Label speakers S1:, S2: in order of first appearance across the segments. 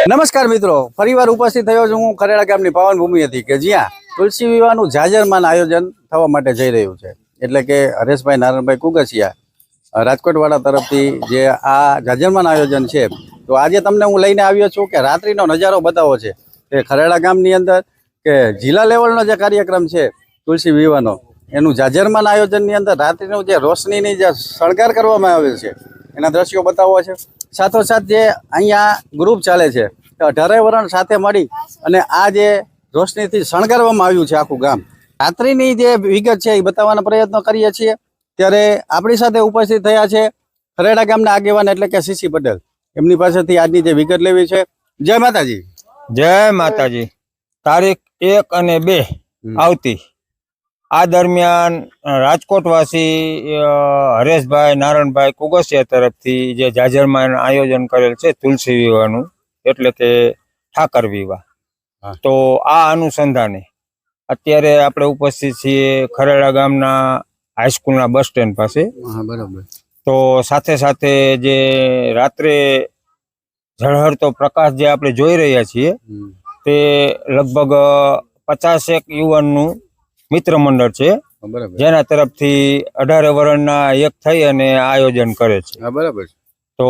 S1: નમસ્કાર મિત્રો, ફરીવાર ઉપસ્થિત થયો છું હું ખરેડા ગામની પાવન ભૂમિ હતી કે જ્યાં તુલસી વિવાહનું જાજરમાન આયોજન થવા માટે જઈ રહ્યું છે। એટલે કે હરેશભાઈ નારાયણભાઈ કુગસિયા રાજકોટવાળા તરફથી જે આ જાજરમાન આયોજન છે, તો આજે તમને હું લઈને આવ્યો છું કે રાત્રિનો નજારો બતાવો છે કે ખરેડા ગામની અંદર કે જિલ્લા લેવલનો જે કાર્યક્રમ છે તુલસી વિવાહનો, એનું જાજરમાન આયોજનની અંદર રાત્રિનું જે રોશનીની જે શણગાર કરવામાં આવે છે એના દ્રશ્યો બતાવવા છે। સાથોસાથ જે અહીંયા ગ્રુપ ચાલે છે 18 વરણ સાથે મળી અને આ જે રોશનીથી શણગારવામાં આવ્યું છે આખું ગામ, રાત્રિની જે વિગત છે એ બતાવવાનો પ્રયત્ન કરીએ છીએ। ત્યારે આપણી સાથે ઉપસ્થિત થયા છે ખરેડા ગામના આગેવાન એટલે કે સીસી પટેલ, એમની પાસેથી આજની જે વિગત લેવી છે। જય માતાજી।
S2: જય માતાજી। તારીખ 1 અને 2 આવતી આ દરમિયાન રાજકોટવાસી હરેશભાઈ નારાયણભાઈ કુગસિયા તરફથી જે જાજરમાન આયોજન કરેલ છે તુલસી વિવાહનું, એટલે કે ઠાકર વિવાહ, તો આ અનુસંધાને અત્યારે આપણે ઉપસ્થિત છીએ ખરેડા ગામના હાઈસ્કૂલના બસ સ્ટેન્ડ પાસે।
S1: બરાબર। તો
S2: સાથે સાથે જે રાત્રે ઝળહળતો પ્રકાશ જે આપણે જોઈ રહ્યા છીએ તે લગભગ 50 યુવાનનું મિત્ર મંડળ છે, જેના તરફથી 18 વરણના એક થઈ અને આયોજન કરે છે।
S1: બરાબર।
S2: તો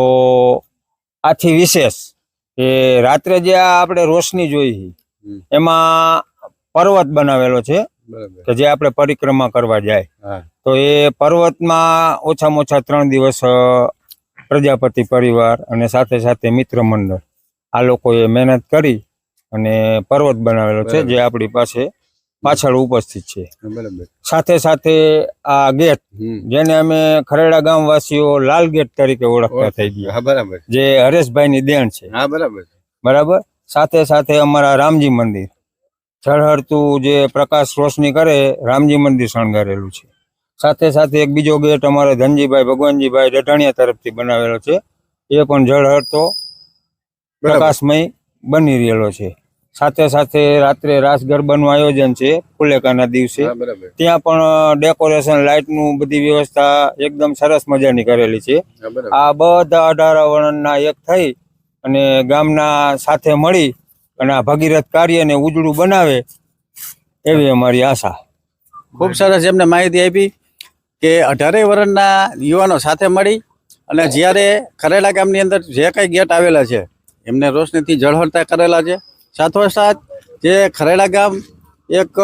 S2: આથી વિશેષ કે રાત્રે જે આપણે રોશની જોઈ એમાં પર્વત બનાવેલો છે કે જે આપણે પરિક્રમા કરવા જાય, તો એ પર્વતમાં ઓછામાં ઓછા 3 દિવસ પ્રજાપતિ પરિવાર અને સાથે સાથે મિત્ર મંડળ આ લોકોએ મહેનત કરી અને પર્વત બનાવેલો છે જે આપણી પાસે પાછળ ઉપસ્થિત છે। સાથે સાથે આ ગેટ જેને અમે ખરેડા ગામવાસીઓ લાલ ગેટ તરીકે ઓળખતા થઈ ગયા, બરાબર, જે હરેશભાઈ ની દેણ છે। બરાબર। સાથે સાથે અમારા રામજી મંદિર ઝળહળતું જે પ્રકાશ રોશની કરે રામજી મંદિર શણગારેલું છે। સાથે સાથે એક બીજો ગેટ અમારે ધનજીભાઈ ભગવાનજીભાઈ ડઢાણિયા તરફથી બનાવેલો છે, એ પણ ઝળહળતો પ્રકાશમય બની રહેલો છે। સાથે સાથે રાત્રે રાસ ગરબાનું આયોજન છે ફુલેકાના દિવસે, ત્યાં પણ ડેકોરેશન લાઇટનું બધી વ્યવસ્થા એકદમ સરસ મજાની કરેલી છે। આ બધા 18 વરણના એક થઈ અને ગામના સાથે મળી અને આ ભગીરથ કાર્યને ઉજળું બનાવે એવી અમારી આશા।
S1: ખૂબ સરસ એમને માહિતી આપી કે 18 વરણના યુવાનો સાથે મળી અને જ્યારે ખરેડા ગામની અંદર જે કંઈ ગેટ આવેલા છે એમને રોશનીથી ઝળહળતા કરેલા છે। સાથોસાથ જે ખરેડા ગામ એક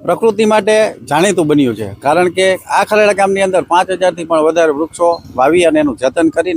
S1: પ્રકૃતિ માટે જાણીતું બન્યું છે, કારણ કે આ ખરેડા ગામની અંદર 5000થી પણ વધારે વૃક્ષો વાવી અને એનું જતન કરીને